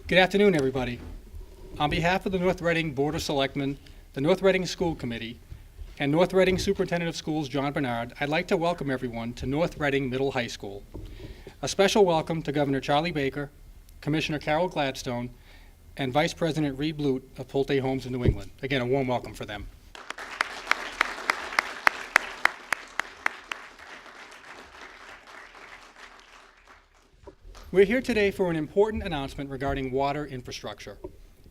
Good afternoon, everybody. On behalf of the North Reading Board of Selectmen, the North Reading School Committee, and North Reading Superintendent of Schools John Bernard, I'd like to welcome everyone to North Reading Middle High School. A special welcome to Governor Charlie Baker, Commissioner Carol Gladstone, and Vice President Reed Blute of Pulte Homes in New England. Again, a warm welcome for them. We're here today for an important announcement regarding water infrastructure.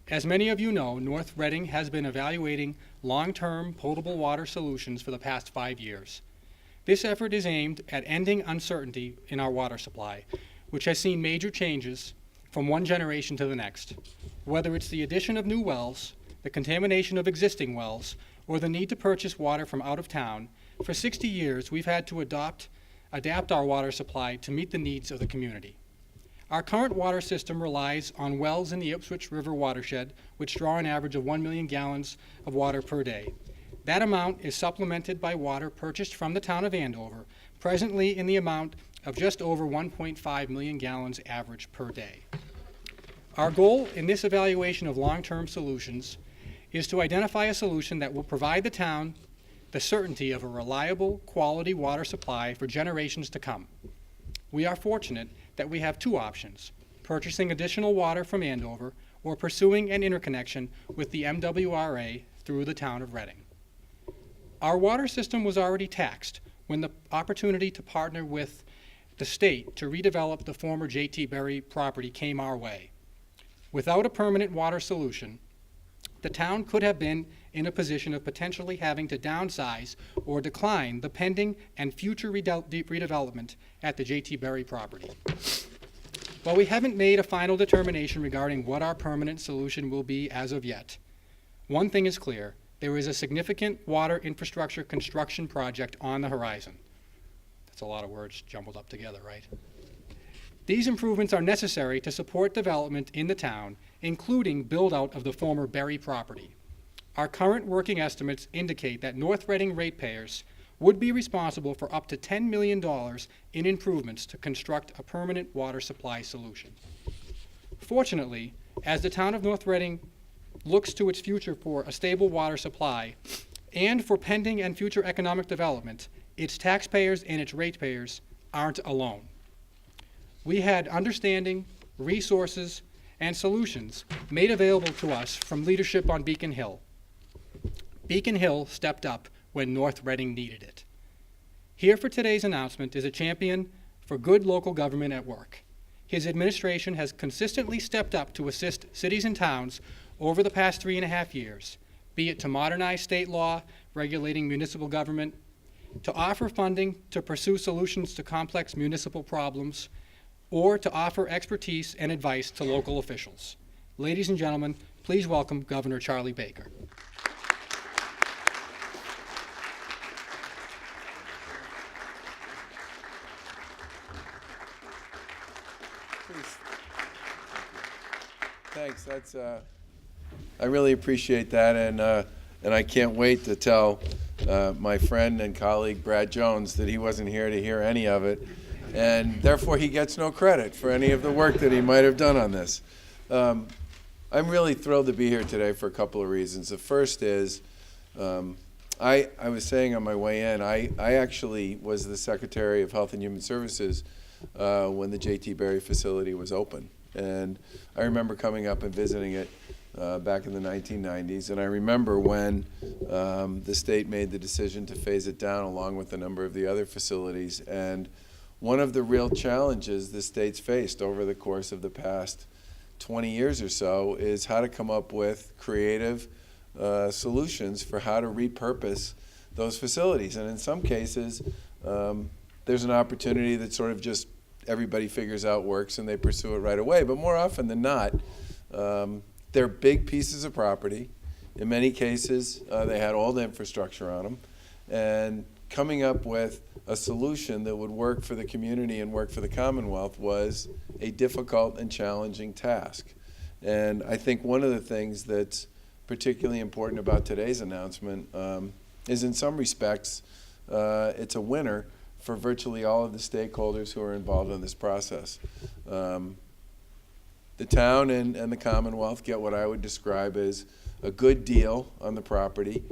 As many of you know, North Reading has been evaluating long-term potable water solutions for the past 5 years. This effort is aimed at ending uncertainty in our water supply, which has seen major changes from one generation to the next. Whether it's the addition of new wells, the contamination of existing wells, or the need to purchase water from out of town, for 60 years we've had to adapt our water supply to meet the needs of the community. Our current water system relies on wells in the Ipswich River watershed, which draw an average of 1 million gallons of water per day. That amount is supplemented by water purchased from the town of Andover, presently in the amount of just over 1.5 million gallons average per day. Our goal in this evaluation of long-term solutions is to identify a solution that will provide the town the certainty of a reliable, quality water supply for generations to come. We are fortunate that we have two options: purchasing additional water from Andover or pursuing an interconnection with the MWRA through the town of Reading. Our water system was already taxed when the opportunity to partner with the state to redevelop the former J.T. Berry property came our way. Without a permanent water solution, the town could have been in a position of potentially having to downsize or decline the pending and future redevelopment at the J.T. Berry property. While we haven't made a final determination regarding what our permanent solution will be as of yet, one thing is clear: there is a significant water infrastructure construction project on the horizon. That's a lot of words jumbled up together, right? These improvements are necessary to support development in the town, including build-out of the former Berry property. Our current working estimates indicate that North Reading ratepayers would be responsible for up to $10 million in improvements to construct a permanent water supply solution. Fortunately, as the town of North Reading looks to its future for a stable water supply and for pending and future economic development, its taxpayers and its ratepayers aren't alone. We had understanding, resources, and solutions made available to us from leadership on Beacon Hill. Beacon Hill stepped up when North Reading needed it. Here for today's announcement is a champion for good local government at work. His administration has consistently stepped up to assist cities and towns over the past 3.5 years, be it to modernize state law regulating municipal government, to offer funding to pursue solutions to complex municipal problems, or to offer expertise and advice to local officials. Ladies and gentlemen, please welcome Governor Charlie Baker. Thanks. I really appreciate that, and I can't wait to tell my friend and colleague Brad Jones that he wasn't here to hear any of it, and therefore he gets no credit for any of the work that he might have done on this. I'm really thrilled to be here today for a couple of reasons. The first is, I was saying on my way in, I actually was the Secretary of Health and Human Services when the J.T. Berry facility was open. And I remember coming up and visiting it back in the 1990s. And I remember when the state made the decision to phase it down along with a number of the other facilities. And one of the real challenges the state's faced over the course of the past 20 years or so is how to come up with creative solutions for how to repurpose those facilities. And in some cases, there's an opportunity that sort of just everybody figures out works and they pursue it right away. But more often than not, they're big pieces of property. In many cases, they had all the infrastructure on them. And coming up with a solution that would work for the community and work for the Commonwealth was a difficult and challenging task. And I think one of the things that's particularly important about today's announcement is in some respects, it's a winner for virtually all of the stakeholders who are involved in this process. the town and the Commonwealth get what I would describe as a good deal on the property.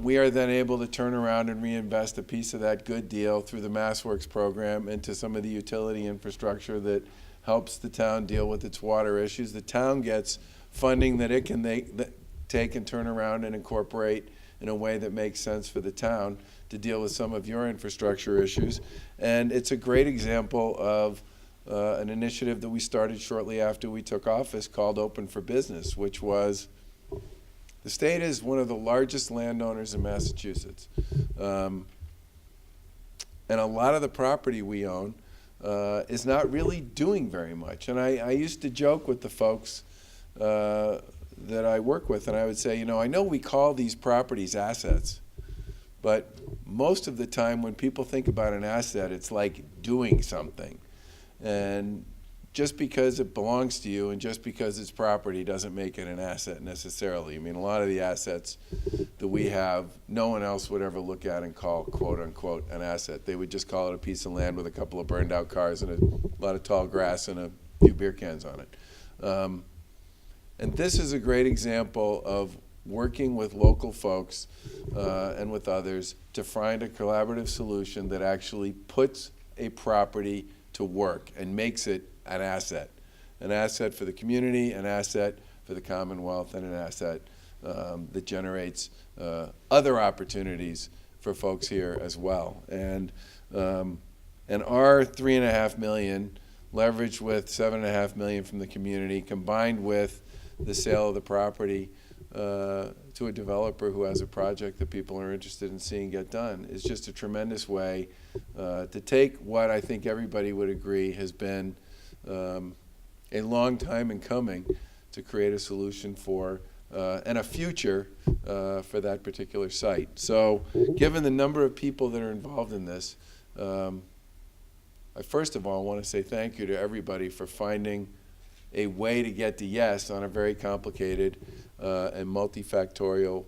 We are then able to turn around and reinvest a piece of that good deal through the MassWorks program into some of the utility infrastructure that helps the town deal with its water issues. The town gets funding that it can take and turn around and incorporate in a way that makes sense for the town to deal with some of your infrastructure issues. And it's a great example of an initiative that we started shortly after we took office called Open for Business, which was, the state is one of the largest landowners in Massachusetts. And a lot of the property we own is not really doing very much. And I used to joke with the folks that I work with, and I would say, you know, I know we call these properties assets, but most of the time when people think about an asset, it's like doing something. And just because it belongs to you and just because it's property doesn't make it an asset necessarily. I mean, a lot of the assets that we have, no one else would ever look at and call, quote unquote, an asset. They would just call it a piece of land with a couple of burned out cars and a lot of tall grass and a few beer cans on it. And this is a great example of working with local folks and with others to find a collaborative solution that actually puts a property to work and makes it an asset for the community, an asset for the Commonwealth, and an asset that generates other opportunities for folks here as well. And our $3.5 million, leveraged with $7.5 million from the community, combined with the sale of the property to a developer who has a project that people are interested in seeing get done, is just a tremendous way to take what I think everybody would agree has been a long time in coming to create a solution for and a future for that particular site. So given the number of people that are involved in this, I first of all want to say thank you to everybody for finding a way to get to yes on a very complicated and multifactorial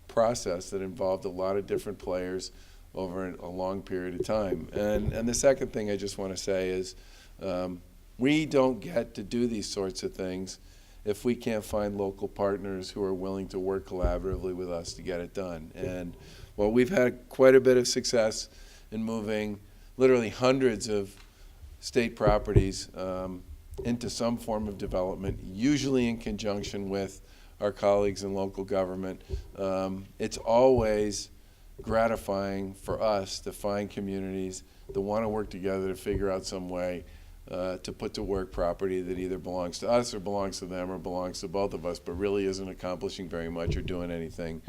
process that involved a lot of different players over a long period of time. And the second thing I just want to say is we don't get to do these sorts of things if we can't find local partners who are willing to work collaboratively with us to get it done. And while we've had quite a bit of success in moving literally hundreds of state properties into some form of development, usually in conjunction with our colleagues in local government, it's always gratifying for us to find communities that want to work together to figure out some way to put to work property that either belongs to us or belongs to them or belongs to both of us, but really isn't accomplishing very much or doing anything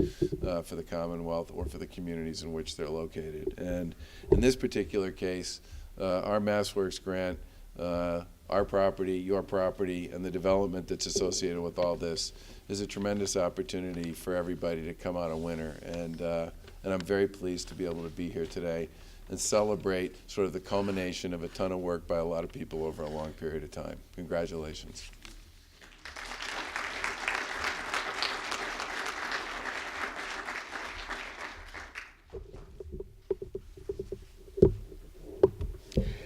for the Commonwealth or for the communities in which they're located. And in this particular case, our MassWorks grant, our property, your property, and the development that's associated with all this is a tremendous opportunity for everybody to come out a winner. And I'm very pleased to be able to be here today and celebrate sort of the culmination of a ton of work by a lot of people over a long period of time. Congratulations.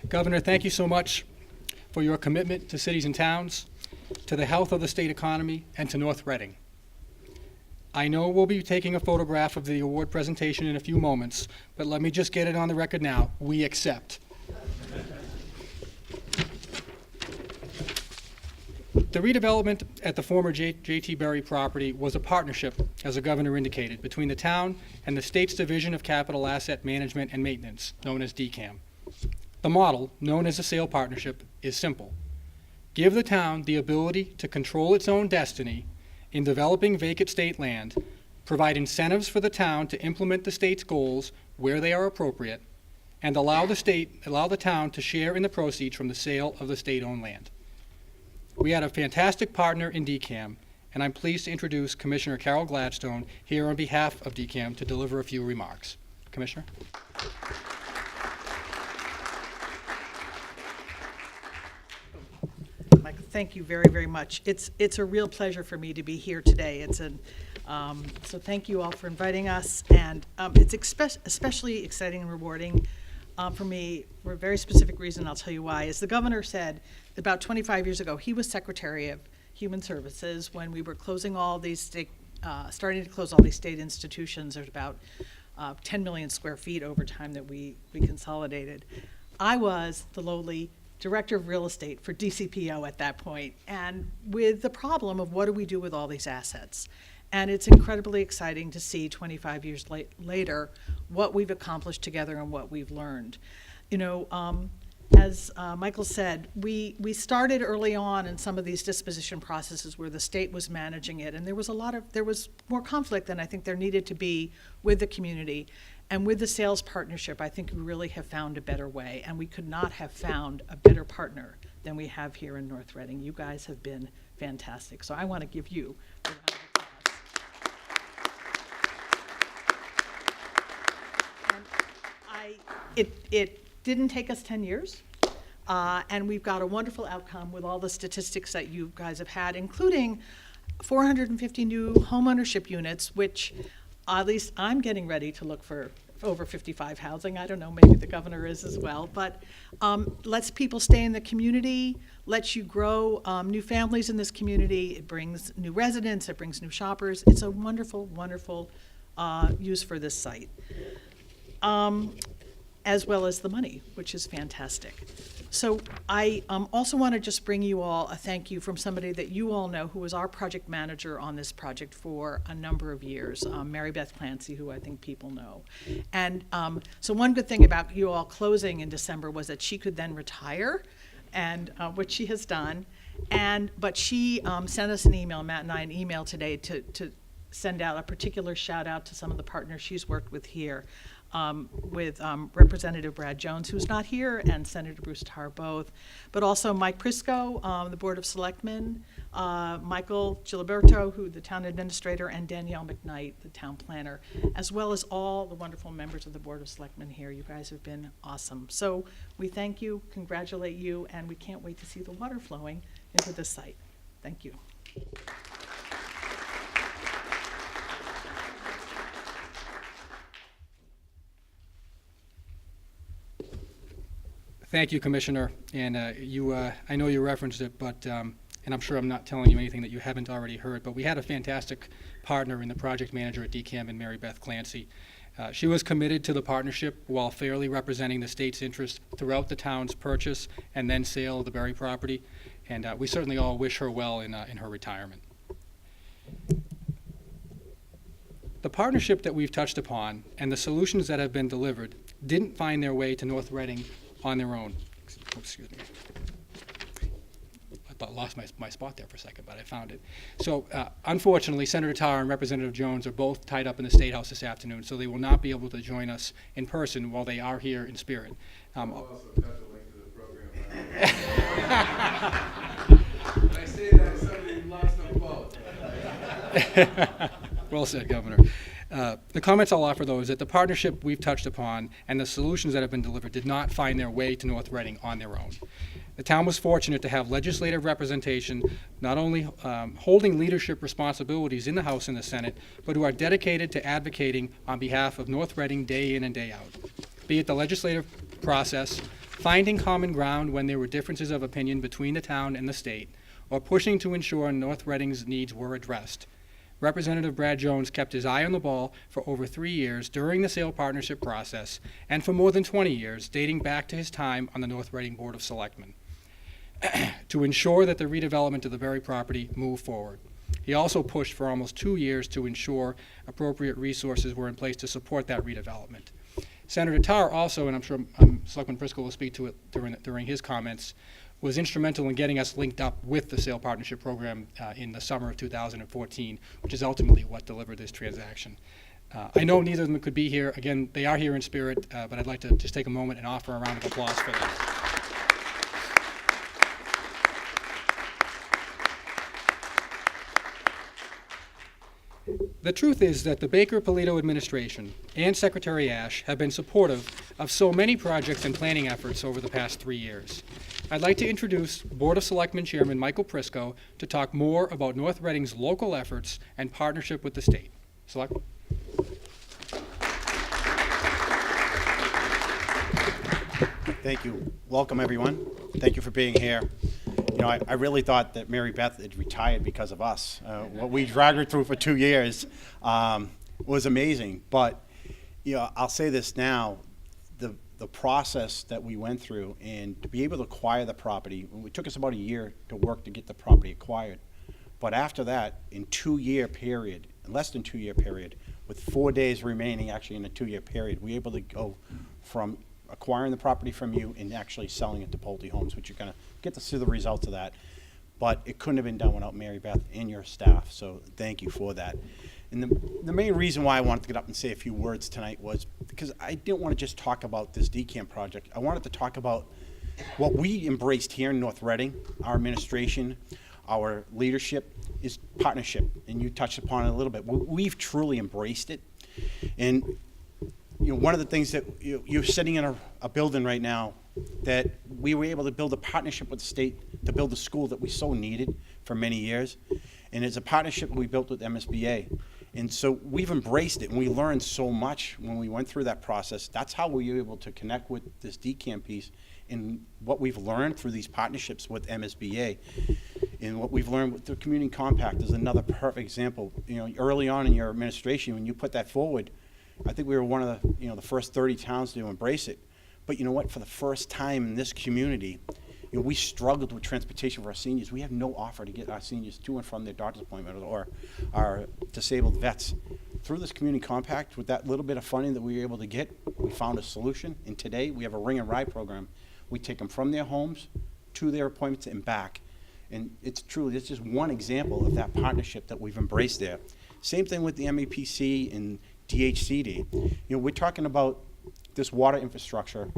Governor, thank you so much for your commitment to cities and towns, to the health of the state economy, and to North Reading. I know we'll be taking a photograph of the award presentation in a few moments, but let me just get it on the record now. We accept. The redevelopment at the former J.T. Berry property was a partnership, as the governor indicated, between the town and the state's Division of Capital Asset Management and Maintenance, known as DCAM. The model, known as a sale partnership, is simple. Give the town the ability to control its own destiny in developing vacant state land, provide incentives for the town to implement the state's goals where they are appropriate, and allow the town to share in the proceeds from the sale of the state-owned land. We had a fantastic partner in DCAM, and I'm pleased to introduce Commissioner Carol Gladstone here on behalf of DCAM to deliver a few remarks. Commissioner? Michael, thank you very, very much. It's a real pleasure for me to be here today. So thank you all for inviting us, and it's especially exciting and rewarding for me for a very specific reason. I'll tell you why. As the governor said about 25 years ago, he was Secretary of Human Services when we were closing all these starting to close all these state institutions. There's about 10 million square feet over time that we consolidated. I was the lowly Director of Real Estate for DCPO at that point, and with the problem of what do we do with all these assets. And it's incredibly exciting to see 25 years later what we've accomplished together and what we've learned. You know, as Michael said, we started early on in some of these disposition processes where the state was managing it, and there was more conflict than I think there needed to be with the community. And with the sales partnership, I think we really have found a better way, and we could not have found a better partner than we have here in North Reading. You guys have been fantastic, so I want to give you a round of applause. And it didn't take us 10 years, and we've got a wonderful outcome with all the statistics that you guys have had, including 450 new homeownership units, which at least I'm getting ready to look for over 55 housing. I don't know, maybe the governor is as well, but lets people stay in the community, lets you grow new families in this community. It brings new residents, it brings new shoppers. It's a wonderful, wonderful use for this site, as well as the money, which is fantastic. So I also want to just bring you all a thank you from somebody that you all know who was our project manager on this project for a number of years, Mary Beth Clancy, who I think people know. And so one good thing about you all closing in December was that she could then retire, and which she has done. But she sent us an email, Matt and I, an email today to send out a particular shout out to some of the partners she's worked with here. With Representative Brad Jones, who's not here, and Senator Bruce Tarr both, but also Mike Prisco, the Board of Selectmen, Michael Giliberto, who the town administrator, and Danielle McKnight, the town planner, as well as all the wonderful members of the Board of Selectmen here. You guys have been awesome. So we thank you, congratulate you, and we can't wait to see the water flowing into this site. Thank you. Thank you, Commissioner. And I know you referenced it, but and I'm sure I'm not telling you anything that you haven't already heard, but we had a fantastic partner in the project manager at DCAM and Mary Beth Clancy. She was committed to the partnership while fairly representing the state's interest throughout the town's purchase and then sale of the Berry property. And we certainly all wish her well in her retirement. The partnership that we've touched upon and the solutions that have been delivered didn't find their way to North Reading on their own. Excuse me. I lost my spot there for a second, but I found it. So unfortunately, Senator Tarr and Representative Jones are both tied up in the State House this afternoon, so they will not be able to join us in person while they are here in spirit. I'll also cut the link to the program. I say that as somebody who loves them both. Well said, Governor. The comments I'll offer, though, is that the partnership we've touched upon and the solutions that have been delivered did not find their way to North Reading on their own. The town was fortunate to have legislative representation, not only holding leadership responsibilities in the House and the Senate, but who are dedicated to advocating on behalf of North Reading day in and day out. Be it the legislative process, finding common ground when there were differences of opinion between the town and the state, or pushing to ensure North Reading's needs were addressed. Representative Brad Jones kept his eye on the ball for over 3 years during the sale partnership process and for more than 20 years, dating back to his time on the North Reading Board of Selectmen, to ensure that the redevelopment of the Berry property moved forward. He also pushed for almost 2 years to ensure appropriate resources were in place to support that redevelopment. Senator Tarr also, and I'm sure Selectman Prisco will speak to it during his comments, was instrumental in getting us linked up with the sale partnership program in the summer of 2014, which is ultimately what delivered this transaction. I know neither of them could be here. Again, they are here in spirit, but I'd like to just take a moment and offer a round of applause for them. The truth is that the Baker-Polito administration and Secretary Ash have been supportive of so many projects and planning efforts over the past 3 years. I'd like to introduce Board of Selectmen Chairman Michael Prisco to talk more about North Reading's local efforts and partnership with the state. Select. Thank you. Welcome, everyone. Thank you for being here. You know, I really thought that Mary Beth had retired because of us. What we dragged her through for 2 years was amazing. But, you know, I'll say this now, the process that we went through and to be able to acquire the property, it took us about a year to work to get the property acquired. But after that, in 2-year period, less than 2-year period, with 4 days remaining actually in a 2-year period, we were able to go from acquiring the property from you and actually selling it to Pulte Homes, which you're going to get to see the results of that. But it couldn't have been done without Mary Beth and your staff, so thank you for that. And the main reason why I wanted to get up and say a few words tonight was because I didn't want to just talk about this DCAM project. I wanted to talk about what we embraced here in North Reading, our administration, our leadership, is partnership, and you touched upon it a little bit. We've truly embraced it. And you know, one of the things that you're sitting in a building right now that we were able to build a partnership with the state to build a school that we so needed for many years. And it's a partnership we built with MSBA. And so we've embraced it, and we learned so much when we went through that process. That's how we were able to connect with this DCAM piece and what we've learned through these partnerships with MSBA. And what we've learned with the Community Compact is another perfect example. You know, early on in your administration, when you put that forward, I think we were one of the first 30 towns to embrace it. But you know what? For the first time in this community, you know, we struggled with transportation for our seniors. We have no offer to get our seniors to and from their doctor's appointment or our disabled vets. Through this Community Compact, with that little bit of funding that we were able to get, we found a solution. And today, we have a ring and ride program. We take them from their homes to their appointments and back. And it's just one example of that partnership that we've embraced there. Same thing with the MEPC and DHCD. You know, we're talking about this water infrastructure.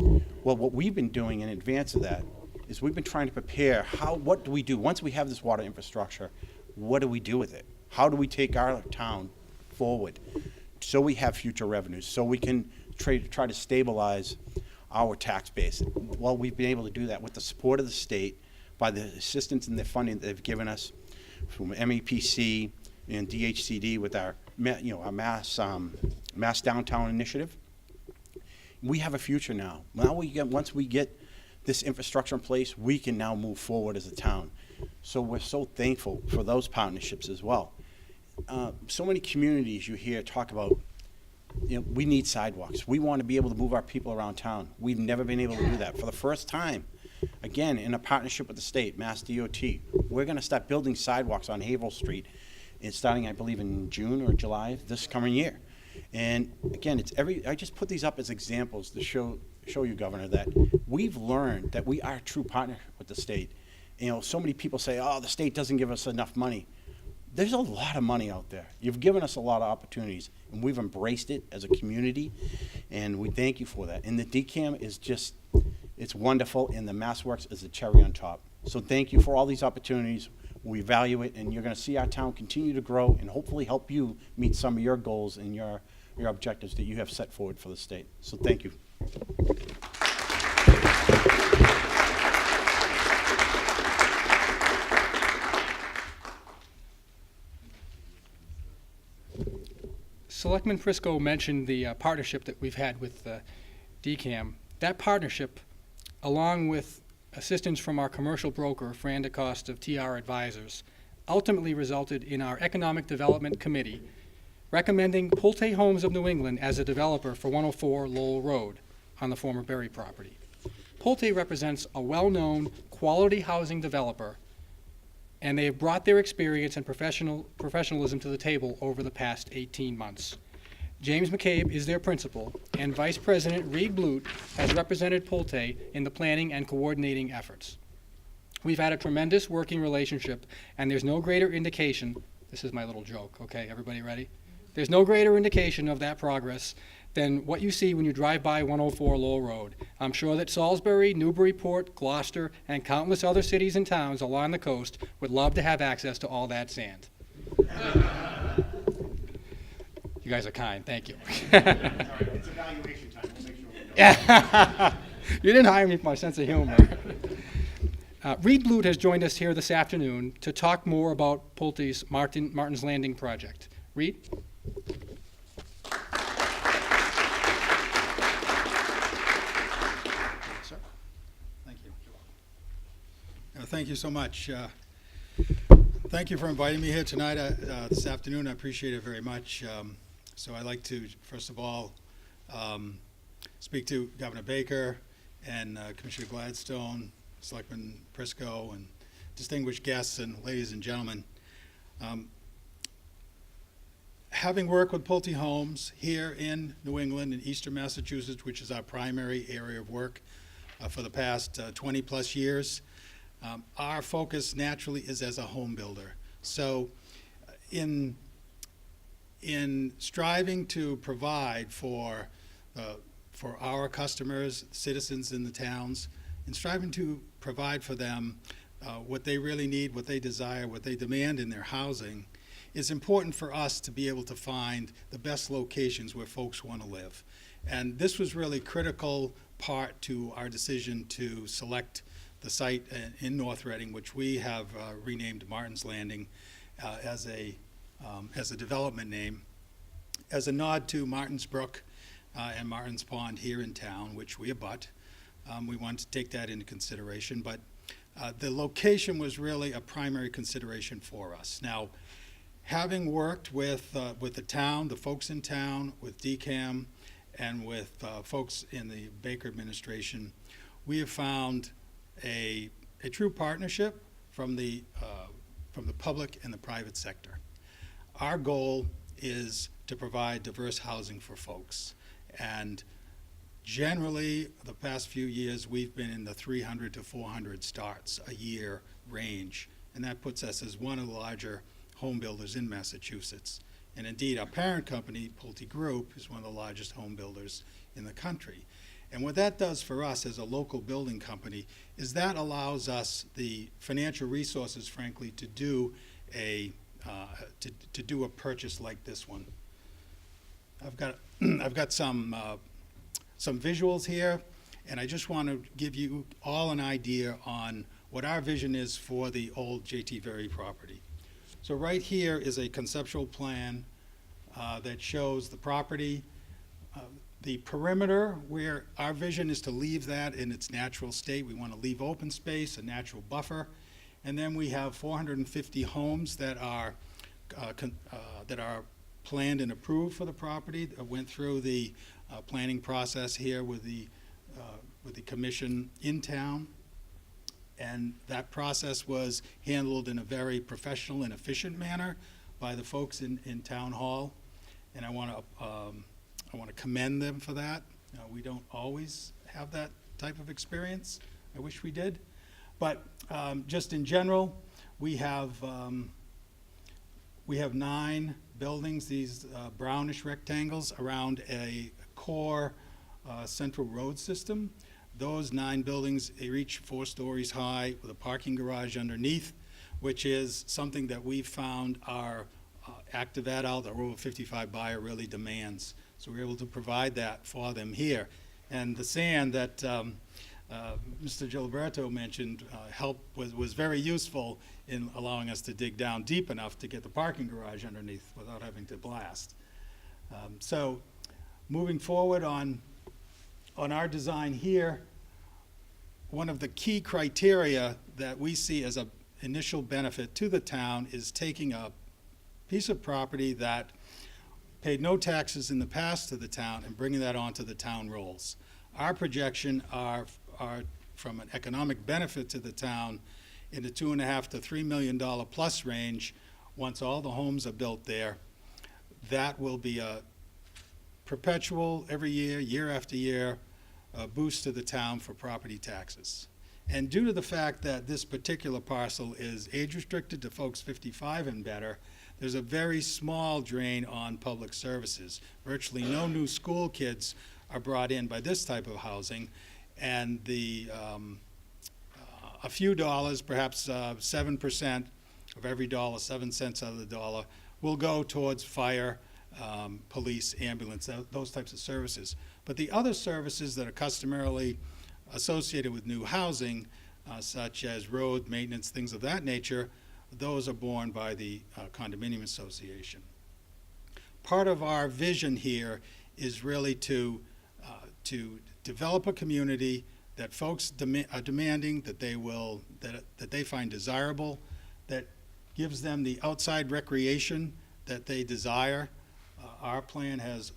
Well, what we've been doing in advance of that is we've been trying to prepare what do we do? Once we have this water infrastructure, what do we do with it? How do we take our town forward so we have future revenues, so we can try to stabilize our tax base? Well, we've been able to do that with the support of the state, by the assistance and the funding that they've given us from MEPC and DHCD with our mass downtown initiative. We have a future now. Once we get this infrastructure in place, we can now move forward as a town. So we're so thankful for those partnerships as well. So many communities you hear talk about, we need sidewalks. We want to be able to move our people around town. We've never been able to do that. For the first time, again, in a partnership with the state, Mass DOT, we're going to start building sidewalks on Haverhill Street, and starting, I believe, in June or July this coming year. And again, I just put these up as examples to show you, Governor, that we've learned that we are a true partner with the state. So many people say, oh, the state doesn't give us enough money. There's a lot of money out there. You've given us a lot of opportunities, and we've embraced it as a community, and we thank you for that. And the DCAM is just, it's wonderful, and the MassWorks is the cherry on top. So thank you for all these opportunities. We value it, and you're going to see our town continue to grow and hopefully help you meet some of your goals and your objectives that you have set forward for the state. So thank you. Selectman Prisco mentioned the partnership that we've had with DCAM. That partnership, along with assistance from our commercial broker, Fran DeCoste of TR Advisors, ultimately resulted in our Economic Development Committee recommending Pulte Homes of New England as a developer for 104 Lowell Road on the former Berry property. Pulte represents a well-known quality housing developer, and they have brought their experience and professionalism to the table over the past 18 months. James McCabe is their principal, and Vice President Reed Blute has represented Pulte in the planning and coordinating efforts. We've had a tremendous working relationship, and there's no greater indication, this is my little joke, okay, everybody ready? There's no greater indication of that progress than what you see when you drive by 104 Lowell Road. I'm sure that Salisbury, Newburyport, Gloucester, and countless other cities and towns along the coast would love to have access to all that sand. You guys are kind, thank you. It's evaluation time. We'll make sure we know. Yeah. You didn't hire me for my sense of humor. Reed Blute has joined us here this afternoon to talk more about Pulte's Martin's Landing project. Reed? thank you so much. Thank you for inviting me here tonight, this afternoon. I appreciate it very much. So I'd like to, first of all, speak to Governor Baker and Commissioner Gladstone, Selectman Prisco, and distinguished guests and ladies and gentlemen. Having worked with Pulte Homes here in New England and Eastern Massachusetts, which is our primary area of work for the past 20 plus years, our focus naturally is as a home builder. So in striving to provide for our customers, citizens in the towns, in striving to provide for them what they really need, what they desire, what they demand in their housing, it's important for us to be able to find the best locations where folks want to live. And this was really a critical part to our decision to select the site in North Reading, which we have renamed Martin's Landing as a development name, as a nod to Martin's Brook and Martin's Pond here in town, which we abut. We wanted to take that into consideration, but the location was really a primary consideration for us. Now, having worked with the town, the folks in town, with DCAM, and with folks in the Baker administration, we have found a true partnership from the public and the private sector. Our goal is to provide diverse housing for folks, and generally, the past few years, we've been in the 300 to 400 starts a year range, and that puts us as one of the larger home builders in Massachusetts. And indeed, our parent company, Pulte Group, is one of the largest home builders in the country. And what that does for us as a local building company is that allows us the financial resources, frankly, to do a purchase like this one. I've got some visuals here, and I just want to give you all an idea on what our vision is for the old J.T. Very property. So right here is a conceptual plan that shows the property, the perimeter, where our vision is to leave that in its natural state. We want to leave open space, a natural buffer, and then we have 450 homes that are planned and approved for the property. That went through the planning process here with the commission in town, and that process was handled in a very professional and efficient manner by the folks in town hall, and I want to commend them for that. We don't always have that type of experience. I wish we did, but just in general, we have 9 buildings, these brownish rectangles around a core central road system. Those 9 buildings, they reach 4 stories high with a parking garage underneath, which is something that we've found our active adult or over 55 buyer really demands. So we're able to provide that for them here. And the sand that Mr. Giliberto mentioned was very useful in allowing us to dig down deep enough to get the parking garage underneath without having to blast. So moving forward on our design here, one of the key criteria that we see as an initial benefit to the town is taking a piece of property that paid no taxes in the past to the town and bringing that onto the town rolls. Our projection are from an economic benefit to the town in the $2.5 to $3 million plus range. Once all the homes are built there, that will be a perpetual, every year, year after year, boost to the town for property taxes. And due to the fact that this particular parcel is age restricted to folks 55 and better, there's a very small drain on public services. Virtually no new school kids are brought in by this type of housing, and a few dollars, perhaps 7% of every dollar, 7 cents out of the dollar, will go towards fire, police, ambulance, those types of services. But the other services that are customarily associated with new housing, such as road maintenance, things of that nature, those are borne by the condominium association. Part of our vision here is really to develop a community that folks are demanding, that they find desirable, that gives them the outside recreation that they desire. Our plan has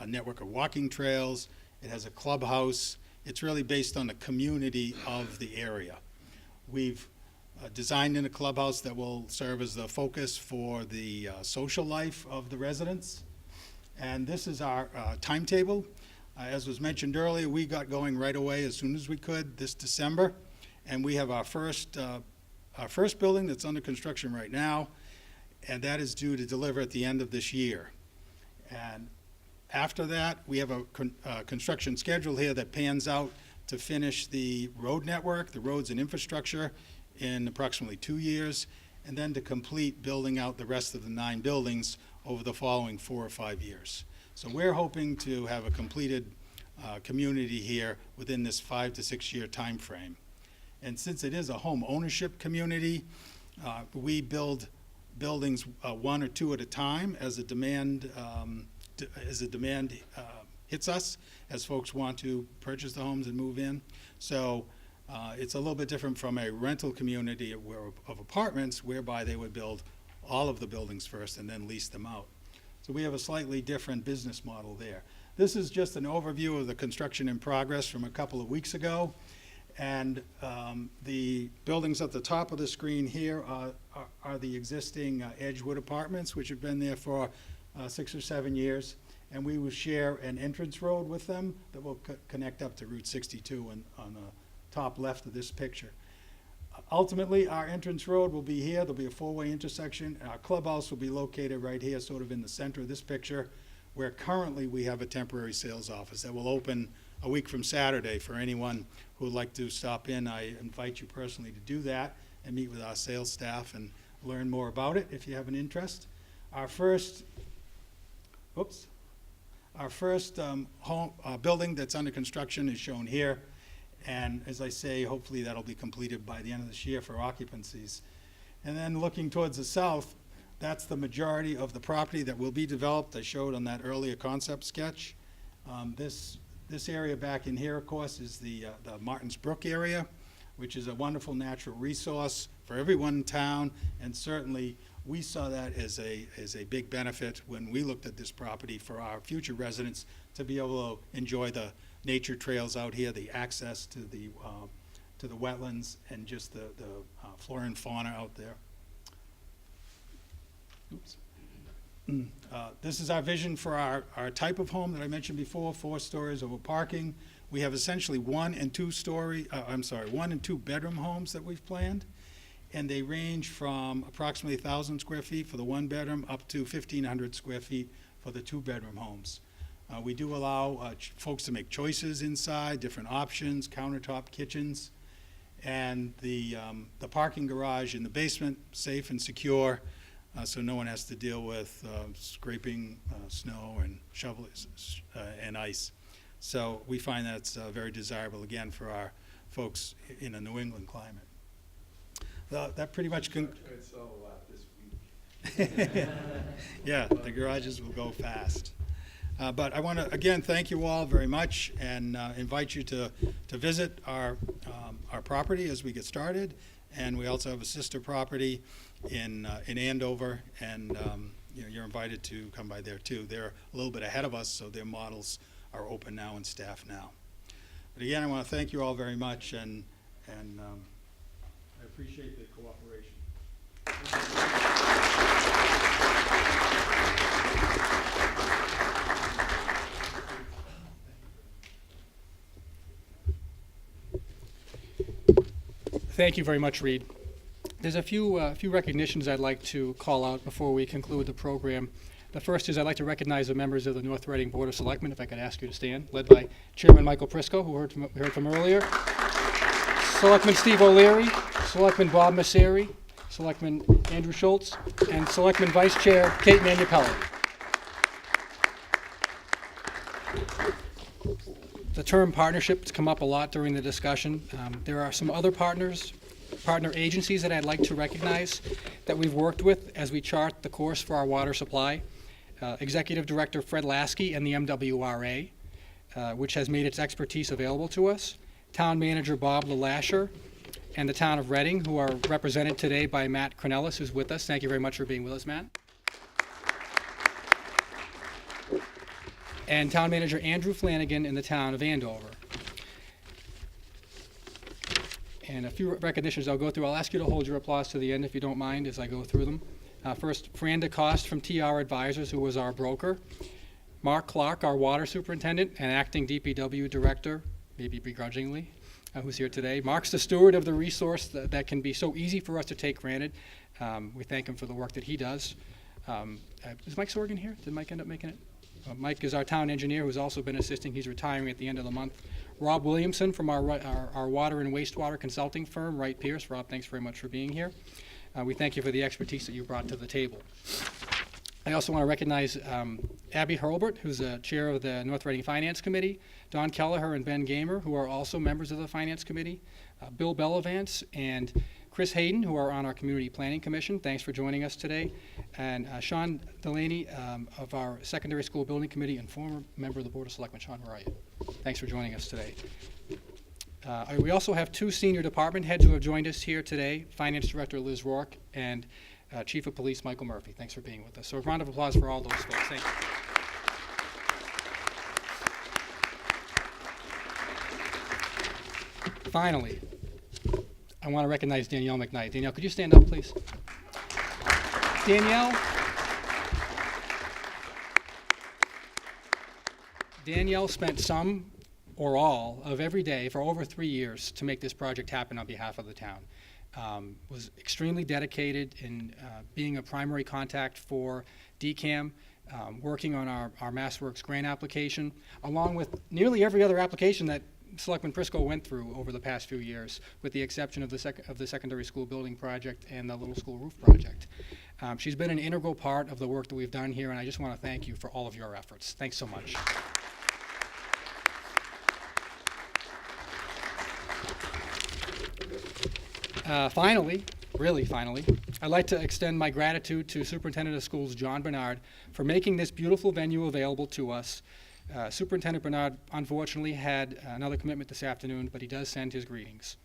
a network of walking trails. It has a clubhouse. It's really based on the community of the area. We've designed in a clubhouse that will serve as the focus for the social life of the residents. And this is our timetable. As was mentioned earlier, we got going right away as soon as we could this December. And we have our first building that's under construction right now, and that is due to deliver at the end of this year. And after that, we have a construction schedule here that pans out to finish the road network, the roads and infrastructure, in approximately 2 years, and then to complete building out the rest of the 9 buildings over the following 4 or 5 years. So we're hoping to have a completed community here within this 5 to 6 year time frame. And since it is a home ownership community, we build buildings 1 or 2 at a time as the demand hits us, as folks want to purchase the homes and move in. So it's a little bit different from a rental community of apartments, whereby they would build all of the buildings first and then lease them out. So we have a slightly different business model there. This is just an overview of the construction in progress from a couple of weeks ago. And the buildings at the top of the screen here are the existing Edgewood apartments, which have been there for 6 or 7 years. And we will share an entrance road with them that will connect up to Route 62 on the top left of this picture. Ultimately, our entrance road will be here. There'll be a 4-way intersection. Our clubhouse will be located right here, sort of in the center of this picture, where currently we have a temporary sales office that will open a week from Saturday for anyone who would like to stop in. I invite you personally to do that and meet with our sales staff and learn more about it if you have an interest. Our first building that's under construction is shown here. And as I say, hopefully that'll be completed by the end of this year for occupancies. And then looking towards the south, that's the majority of the property that will be developed. I showed on that earlier concept sketch. This area back in here, of course, is the Martins Brook area, which is a wonderful natural resource for everyone in town. And certainly we saw that as a big benefit when we looked at this property for our future residents to be able to enjoy the nature trails out here, the access to the wetlands, and just the flora and fauna out there. Oops. This is our vision for our type of home that I mentioned before, 4 stories over parking. We have essentially 1 and 2 bedroom homes that we've planned, and they range from approximately 1,000 square feet for the 1 bedroom up to 1,500 square feet for the 2 bedroom homes. We do allow folks to make choices inside, different options, countertop kitchens, and the parking garage in the basement, safe and secure, so no one has to deal with scraping snow and shovels and ice. So we find that's very desirable, again, for our folks in a New England climate. That pretty much yeah, the garages will go fast. But I want to, again, thank you all very much and invite you to visit our property as we get started. And we also have a sister property in Andover, and you're invited to come by there too. They're a little bit ahead of us, so their models are open now and staffed now. But again, I want to thank you all very much, and I appreciate the cooperation. Thank you very much, Reed. There's a few recognitions I'd like to call out before we conclude the program. The first is I'd like to recognize the members of the North Reading Board of Selectmen, if I could ask you to stand, led by Chairman Michael Prisco, who we heard from earlier, Selectman Steve O'Leary, Selectman Bob Messeri, Selectman Andrew Schultz, and Selectman Vice Chair Kate Manupelli. The term partnership has come up a lot during the discussion. There are some other partner agencies that I'd like to recognize that we've worked with as we chart the course for our water supply. Executive Director Fred Lasky and the MWRA, which has made its expertise available to us. Town Manager Bob LaLasher, and the Town of Reading, who are represented today by Matt Cornelis, who's with us. Thank you very much for being with us, Matt. And Town Manager Andrew Flanagan in the Town of Andover. And a few recognitions I'll go through. I'll ask you to hold your applause to the end if you don't mind as I go through them. First, Fran DeCoste from TR Advisors, who was our broker. Mark Clark, our water superintendent and acting DPW director, maybe begrudgingly, who's here today. Mark's the steward of the resource that can be so easy for us to take granted. We thank him for the work that he does. Is Mike Sorgan here? Did Mike end up making it? Mike is our town engineer who's also been assisting. He's retiring at the end of the month. Rob Williamson from our water and wastewater consulting firm, Wright Pierce. Rob, thanks very much for being here. We thank you for the expertise that you brought to the table. I also want to recognize Abby Hurlbert, who's the chair of the North Reading Finance Committee, Don Kelleher and Ben Gamer, who are also members of the Finance Committee, Bill Bellavance and Chris Hayden, who are on our Community Planning Commission. Thanks for joining us today. And Sean Delaney of our Secondary School Building Committee and former member of the Board of Selectmen. Sean, where are you? Thanks for joining us today. We also have two senior department heads who have joined us here today, Finance Director Liz Rourke and Chief of Police Michael Murphy. Thanks for being with us. So a round of applause for all those folks. Thank you. Finally, I want to recognize Danielle McKnight. Danielle, could you stand up, please? Danielle spent some or all of every day for over 3 years to make this project happen on behalf of the town. Was extremely dedicated in being a primary contact for DCAM, working on our MassWorks grant application, along with nearly every other application that Selectman Prisco went through over the past few years, with the exception of the secondary school building project and the little school roof project. She's been an integral part of the work that we've done here, and I just want to thank you for all of your efforts. Thanks so much. Finally, I'd like to extend my gratitude to Superintendent of Schools John Bernard for making this beautiful venue available to us. Superintendent Bernard unfortunately had another commitment this afternoon, but he does send his greetings.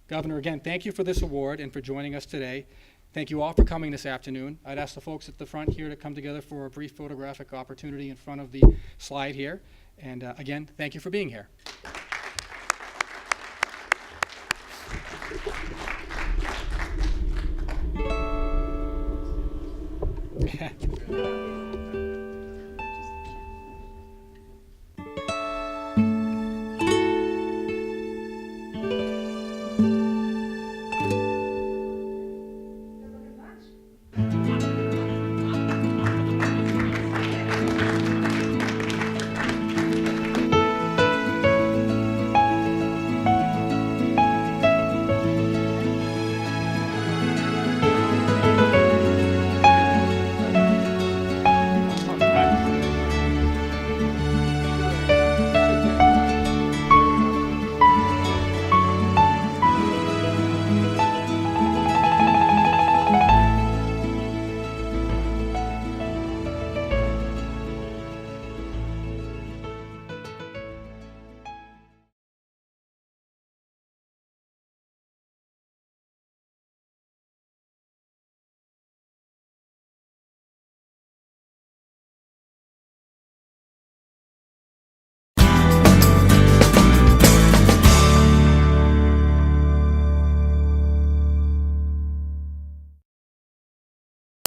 Governor, again, thank you for this award and for joining us today. Thank you all for coming this afternoon. I'd ask the folks at the front here to come together for a brief photographic opportunity in front of the slide here. And again, thank you for being here.